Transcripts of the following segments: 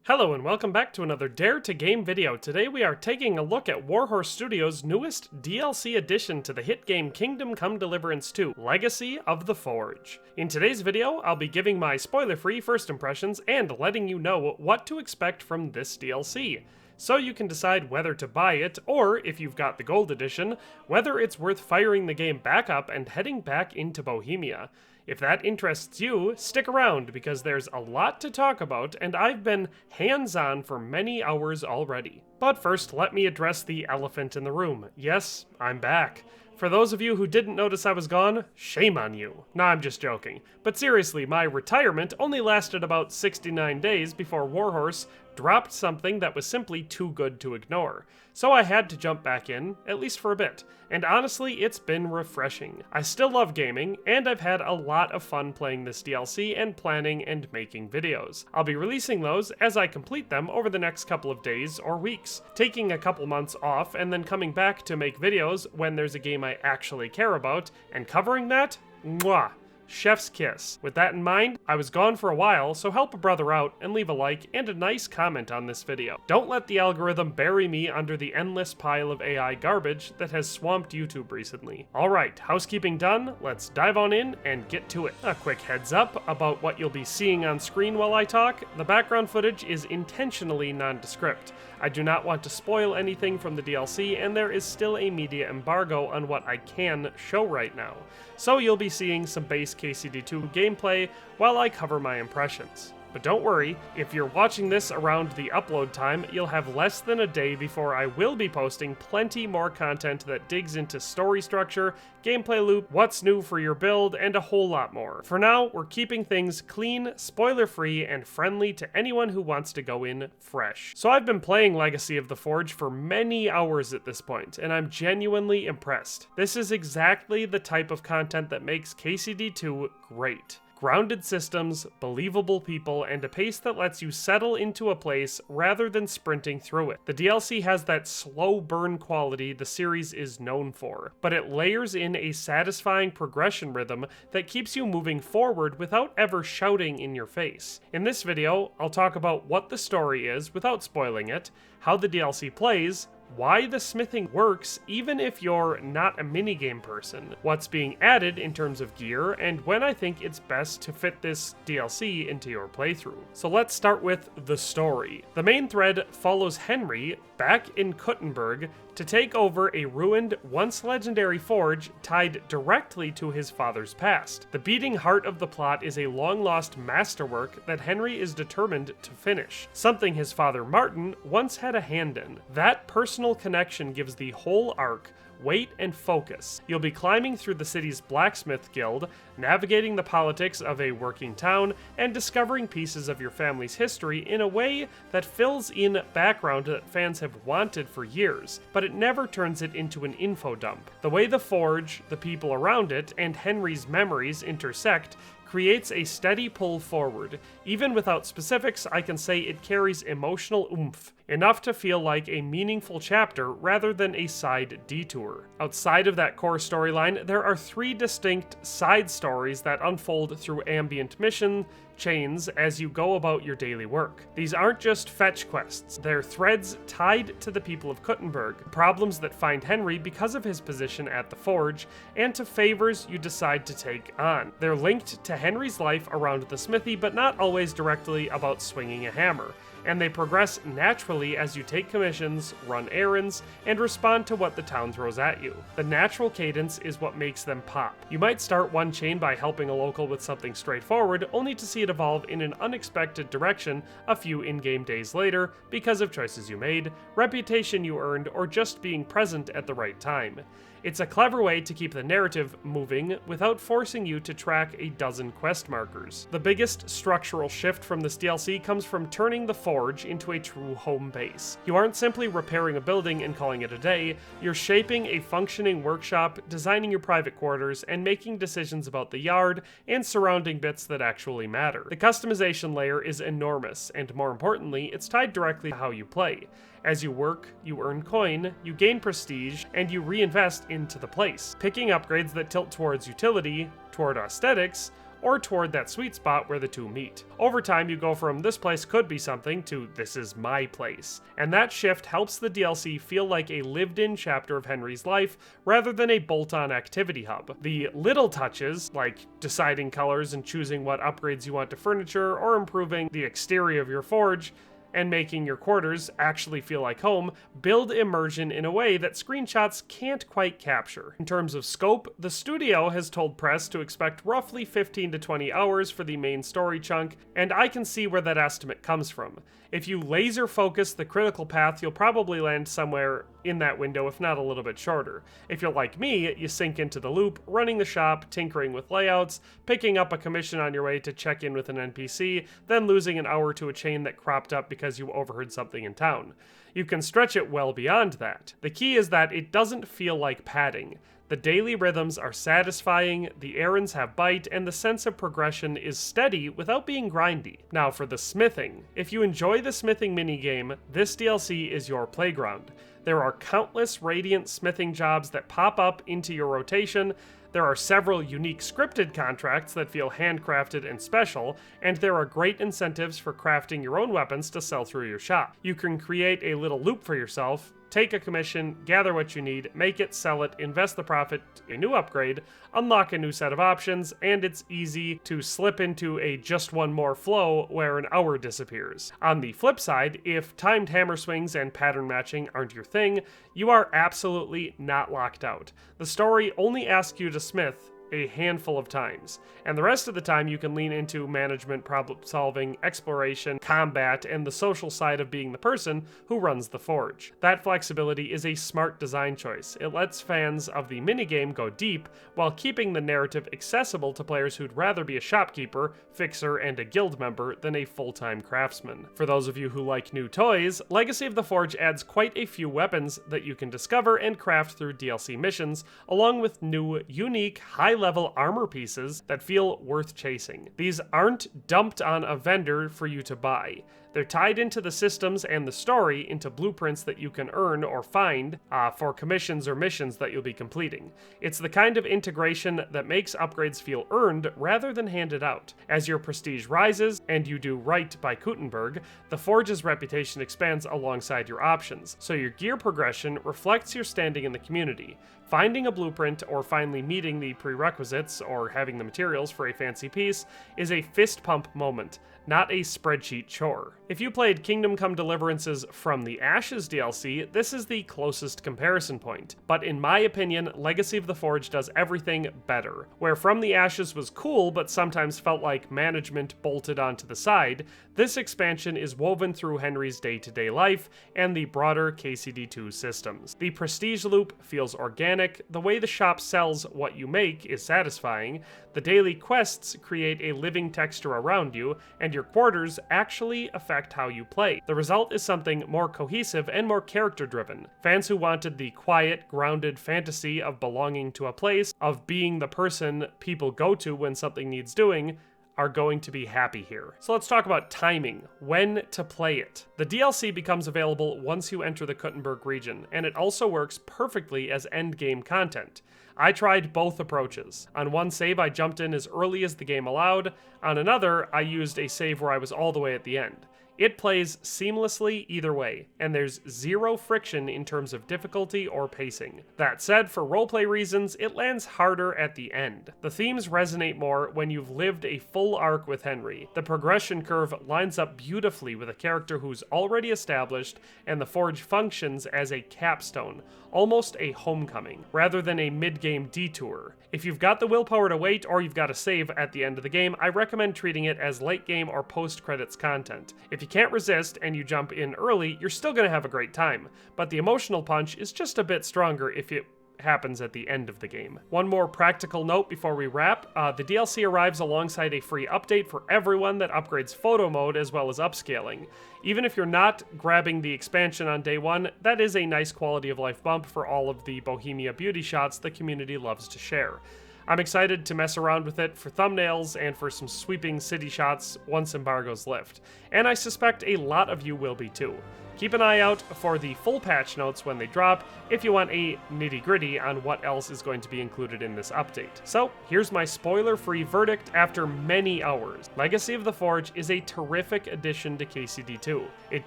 Hello and welcome back to another Dare to Game video. Today we are taking a look at Warhorse Studios' newest DLC addition to the hit game Kingdom Come Deliverance 2, Legacy of the Forge. In today's video, I'll be giving my spoiler-free first impressions and letting you know what to expect from this DLC, so you can decide whether to buy it, or, if you've got the Gold Edition, whether it's worth firing the game back up and heading back into Bohemia. If that interests you, stick around because there's a lot to talk about and I've been hands-on for many hours already. But first, let me address the elephant in the room. Yes, I'm back. For those of you who didn't notice I was gone, shame on you. Nah, I'm just joking. But seriously, my retirement only lasted about 69 days before Warhorse dropped something that was simply too good to ignore. So I had to jump back in, at least for a bit. And honestly, it's been refreshing. I still love gaming, and I've had a lot of fun playing this DLC and planning and making videos. I'll be releasing those as I complete them over the next couple of days or weeks, taking a couple months off and then coming back to make videos when there's a game I actually care about, and covering that, mwah! Chef's kiss. With that in mind, I was gone for a while, so help a brother out and leave a like and a nice comment on this video. Don't let the algorithm bury me under the endless pile of AI garbage that has swamped YouTube recently. Alright, housekeeping done, let's dive on in and get to it. A quick heads up about what you'll be seeing on screen while I talk. The background footage is intentionally nondescript. I do not want to spoil anything from the DLC, and there is still a media embargo on what I can show right now. So you'll be seeing some base KCD2 gameplay while I cover my impressions. But don't worry, if you're watching this around the upload time, you'll have less than a day before I will be posting plenty more content that digs into story structure, gameplay loop, what's new for your build, and a whole lot more. For now, we're keeping things clean, spoiler-free, and friendly to anyone who wants to go in fresh. So I've been playing Legacy of the Forge for many hours at this point, and I'm genuinely impressed. This is exactly the type of content that makes KCD2 great. Grounded systems, believable people, and a pace that lets you settle into a place rather than sprinting through it. The DLC has that slow burn quality the series is known for, but it layers in a satisfying progression rhythm that keeps you moving forward without ever shouting in your face. In this video, I'll talk about what the story is without spoiling it, how the DLC plays, why the smithing works even if you're not a minigame person, what's being added in terms of gear, and when I think it's best to fit this DLC into your playthrough. So let's start with the story. The main thread follows Henry back in Kuttenberg to take over a ruined, once legendary forge tied directly to his father's past. The beating heart of the plot is a long-lost masterwork that Henry is determined to finish, something his father Martin once had a hand in. That personal connection gives the whole arc weight and focus. You'll be climbing through the city's blacksmith guild, navigating the politics of a working town, and discovering pieces of your family's history in a way that fills in background that fans have wanted for years, but it never turns it into an info dump. The way the forge, the people around it, and Henry's memories intersect creates a steady pull forward. Even without specifics, I can say it carries emotional oomph, enough to feel like a meaningful chapter rather than a side detour. Outside of that core storyline, there are 3 distinct side stories that unfold through ambient mission chains as you go about your daily work. These aren't just fetch quests, they're threads tied to the people of Kuttenberg, problems that find Henry because of his position at the forge, and to favors you decide to take on. They're linked to Henry's life around the smithy, but not always directly about swinging a hammer, and they progress naturally as you take commissions, run errands, and respond to what the town throws at you. The natural cadence is what makes them pop. You might start one chain by helping a local with something straightforward, only to see it evolve in an unexpected direction a few in-game days later because of choices you made, reputation you earned, or just being present at the right time. It's a clever way to keep the narrative moving without forcing you to track a dozen quest markers. The biggest structural shift from this DLC comes from turning the forge into a true home base. You aren't simply repairing a building and calling it a day, you're shaping a functioning workshop, designing your private quarters, and making decisions about the yard and surrounding bits that actually matter. The customization layer is enormous, and more importantly, it's tied directly to how you play. As you work, you earn coin, you gain prestige, and you reinvest into the place, picking upgrades that tilt towards utility, toward aesthetics, or toward that sweet spot where the two meet. Over time, you go from "this place could be something" to "this is my place," and that shift helps the DLC feel like a lived-in chapter of Henry's life rather than a bolt-on activity hub. The little touches, like deciding colors and choosing what upgrades you want to furniture, or improving the exterior of your forge, and making your quarters actually feel like home, build immersion in a way that screenshots can't quite capture. In terms of scope, the studio has told press to expect roughly 15 to 20 hours for the main story chunk, and I can see where that estimate comes from. If you laser focus the critical path, you'll probably land somewhere in that window, if not a little bit shorter. If you're like me, you sink into the loop, running the shop, tinkering with layouts, picking up a commission on your way to check in with an NPC, then losing an hour to a chain that cropped up because you overheard something in town. You can stretch it well beyond that. The key is that it doesn't feel like padding. The daily rhythms are satisfying, the errands have bite, and the sense of progression is steady without being grindy. Now for the smithing. If you enjoy the smithing minigame, this DLC is your playground. There are countless radiant smithing jobs that pop up into your rotation. There are several unique scripted contracts that feel handcrafted and special, and there are great incentives for crafting your own weapons to sell through your shop. You can create a little loop for yourself, take a commission, gather what you need, make it, sell it, invest the profit, a new upgrade, unlock a new set of options, and it's easy to slip into a just one more flow where an hour disappears. On the flip side, if timed hammer swings and pattern matching aren't your thing, you are absolutely not locked out. The story only asks you to smith a handful of times, and the rest of the time you can lean into management, problem solving, exploration, combat, and the social side of being the person who runs the forge. That flexibility is a smart design choice. It lets fans of the minigame go deep while keeping the narrative accessible to players who'd rather be a shopkeeper, fixer, and a guild member than a full-time craftsman. For those of you who like new toys, Legacy of the Forge adds quite a few weapons that you can discover and craft through DLC missions, along with new, unique, high-level armor pieces that feel worth chasing. These aren't dumped on a vendor for you to buy. They're tied into the systems and the story into blueprints that you can earn or find for commissions or missions that you'll be completing. It's the kind of integration that makes upgrades feel earned rather than handed out. As your prestige rises, and you do right by Kuttenberg, the Forge's reputation expands alongside your options, so your gear progression reflects your standing in the community. Finding a blueprint or finally meeting the prerequisites or having the materials for a fancy piece is a fist pump moment, not a spreadsheet chore. If you played Kingdom Come Deliverance's From the Ashes DLC, this is the closest comparison point. But in my opinion, Legacy of the Forge does everything better. Where From the Ashes was cool but sometimes felt like management bolted onto the side, this expansion is woven through Henry's day-to-day life and the broader KCD2 systems. The prestige loop feels organic, the way the shop sells what you make is satisfying, the daily quests create a living texture around you, and your quarters actually affect how you play. The result is something more cohesive and more character-driven. Fans who wanted the quiet, grounded fantasy of belonging to a place, of being the person people go to when something needs doing, are going to be happy here. So let's talk about timing, when to play it. The DLC becomes available once you enter the Kuttenberg region, and it also works perfectly as endgame content. I tried both approaches. On one save, I jumped in as early as the game allowed. On another, I used a save where I was all the way at the end. It plays seamlessly either way, and there's zero friction in terms of difficulty or pacing. That said, for roleplay reasons, it lands harder at the end. The themes resonate more when you've lived a full arc with Henry. The progression curve lines up beautifully with a character who's already established, and the Forge functions as a capstone, almost a homecoming, rather than a mid-game detour. If you've got the willpower to wait, or you've got a save at the end of the game, I recommend treating it as late-game or post-credits content. If you can't resist and you jump in early, you're still going to have a great time, but the emotional punch is just a bit stronger if it happens at the end of the game. One more practical note before we wrap. The DLC arrives alongside a free update for everyone that upgrades photo mode as well as upscaling. Even if you're not grabbing the expansion on day one, that is a nice quality of life bump for all of the Bohemia beauty shots the community loves to share. I'm excited to mess around with it for thumbnails and for some sweeping city shots once embargoes lift, and I suspect a lot of you will be too. Keep an eye out for the full patch notes when they drop if you want a nitty-gritty on what else is going to be included in this update. So, here's my spoiler-free verdict after many hours. Legacy of the Forge is a terrific addition to KCD2. It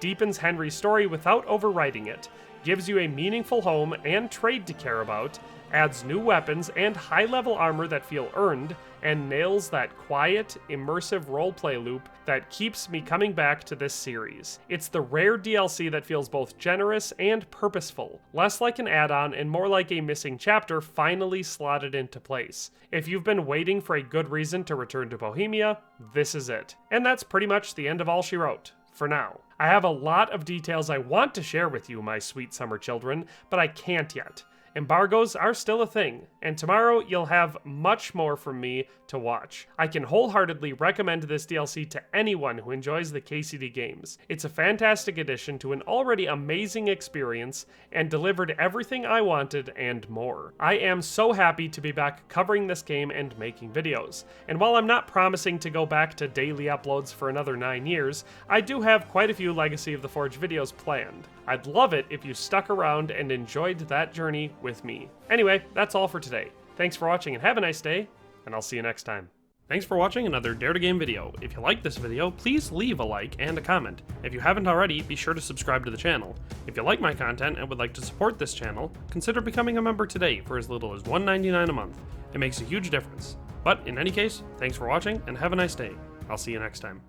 deepens Henry's story without overwriting it, gives you a meaningful home and trade to care about, adds new weapons and high-level armor that feel earned, and nails that quiet, immersive roleplay loop that keeps me coming back to this series. It's the rare DLC that feels both generous and purposeful, less like an add-on and more like a missing chapter finally slotted into place. If you've been waiting for a good reason to return to Bohemia, this is it. And that's pretty much the end of all she wrote. For now. I have a lot of details I want to share with you, my sweet summer children, but I can't yet. Embargoes are still a thing, and tomorrow you'll have much more from me to watch. I can wholeheartedly recommend this DLC to anyone who enjoys the KCD games. It's a fantastic addition to an already amazing experience and delivered everything I wanted and more. I am so happy to be back covering this game and making videos. And while I'm not promising to go back to daily uploads for another 9 years, I do have quite a few Legacy of the Forge videos planned. I'd love it if you stuck around and enjoyed that journey with me. Anyway, that's all for today. Thanks for watching and have a nice day, and I'll see you next time. Thanks for watching another Dare to Game video. If you liked this video, please leave a like and a comment. If you haven't already, be sure to subscribe to the channel. If you like my content and would like to support this channel, consider becoming a member today for as little as $1.99 a month. It makes a huge difference. But in any case, thanks for watching and have a nice day. I'll see you next time.